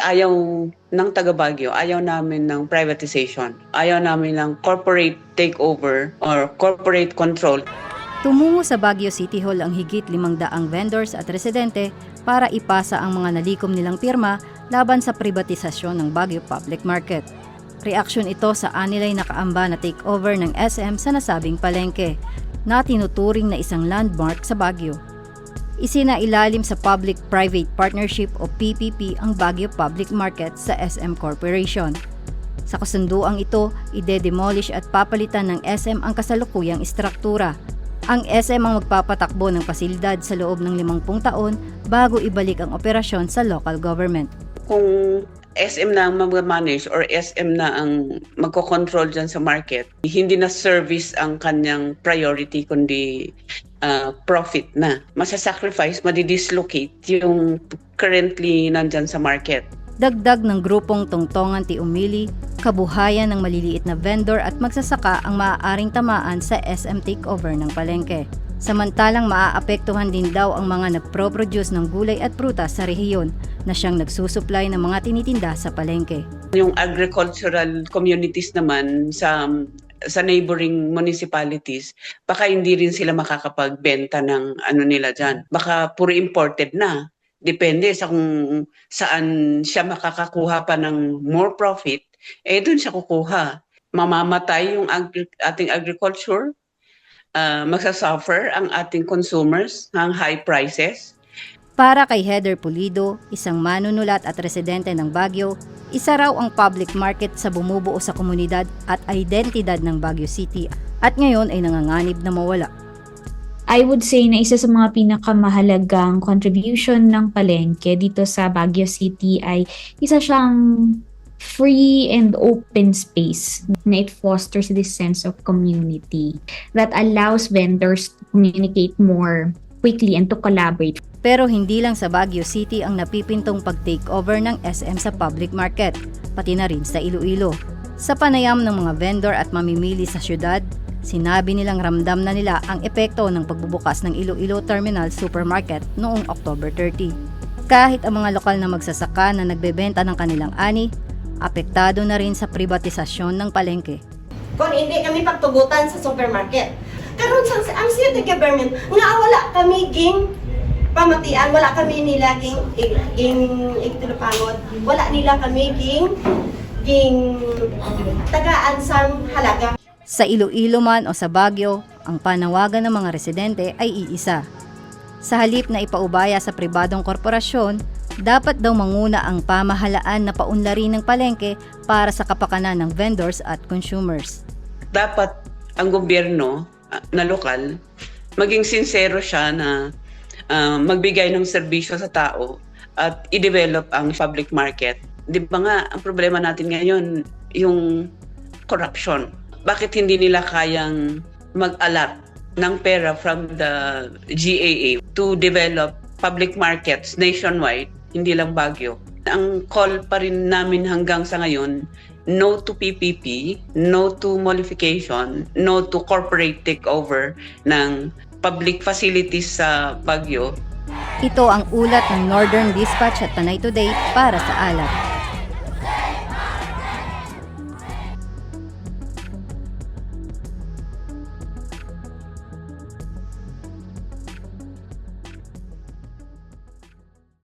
Ayaw ng taga Baguio, ayaw namin ng privatization. Ayaw namin ng corporate takeover or corporate control. Tumungo sa Baguio City Hall ang higit 500 vendors at residente para ipasa ang mga nalikom nilang pirma laban sa privatisasyon ng Baguio Public Market. Reaksyon ito sa anilay nakaamba na takeover ng SM sa nasabing palengke, na tinuturing na isang landmark sa Baguio. Isinailalim sa Public-Private Partnership o PPP ang Baguio Public Market sa SM Corporation. Sa kasunduang ito, ide-demolish at papalitan ng SM ang kasalukuyang istruktura. Ang SM ang magpapatakbo ng pasilidad sa loob ng 50 taon bago ibalik ang operasyon sa local government. Kung SM na ang mag-manage or SM na ang magkocontrol dyan sa market, hindi na service ang kanyang priority kundi profit na. Masa-sacrifice, madidislocate yung currently nandyan sa market. Dagdag ng grupong Tungtongan Ti Umili, kabuhayan ng maliliit na vendor at magsasaka ang maaaring tamaan sa SM takeover ng palengke. Samantalang maaapektuhan din daw ang mga nagpro-produce ng gulay at prutas sa rehiyon na siyang nagsusupply ng mga tinitinda sa palengke. Yung agricultural communities naman sa neighboring municipalities, baka hindi rin sila makakapagbenta ng ano nila dyan. Baka puro imported na. Depende sa kung saan siya makakakuha pa ng more profit, doon siya kukuha. Mamamatay yung ating agriculture, magsasuffer ang ating consumers ng high prices. Para kay Heather Pulido, isang manunulat at residente ng Baguio, isa raw ang public market sa bumubuo sa komunidad at identidad ng Baguio City at ngayon ay nanganganib na mawala. I would say na isa sa mga pinakamahalagang contribution ng palengke dito sa Baguio City ay isa siyang free and open space na it fosters this sense of community that allows vendors to communicate more quickly and to collaborate. Pero hindi lang sa Baguio City ang napipintong pag-takeover ng SM sa public market, pati na rin sa Iloilo. Sa panayam ng mga vendor at mamimili sa syudad, sinabi nilang ramdam na nila ang epekto ng pagbubukas ng Iloilo Terminal Supermarket noong October 30. Kahit ang mga lokal na magsasaka na nagbebenta ng kanilang ani, apektado na rin sa privatisasyon ng palengke. Kung hindi kami pagtugutan sa supermarket, karon ang city government nga wala kami ging pamatian, wala kami nila ging igtulupangod, wala nila kami ging tagaan sang halaga. Sa Iloilo man o sa Baguio, ang panawagan ng mga residente ay iisa. Sa halip na ipaubaya sa pribadong korporasyon, dapat daw manguna ang pamahalaan na paunlarin ng palengke para sa kapakanan ng vendors at consumers. Dapat ang gobyerno na lokal, maging sincero siya na magbigay ng serbisyo sa tao at i-develop ang public market. Di ba nga, ang problema natin ngayon, yung corruption. Bakit hindi nila kayang mag-allot ng pera from the GAA to develop public markets nationwide, hindi lang Baguio? Ang call pa rin namin hanggang sa ngayon, no to PPP, no to modification, no to corporate takeover ng public facilities sa Baguio. Ito ang ulat ng Northern Dispatch at Tanay Today para sa ALAT.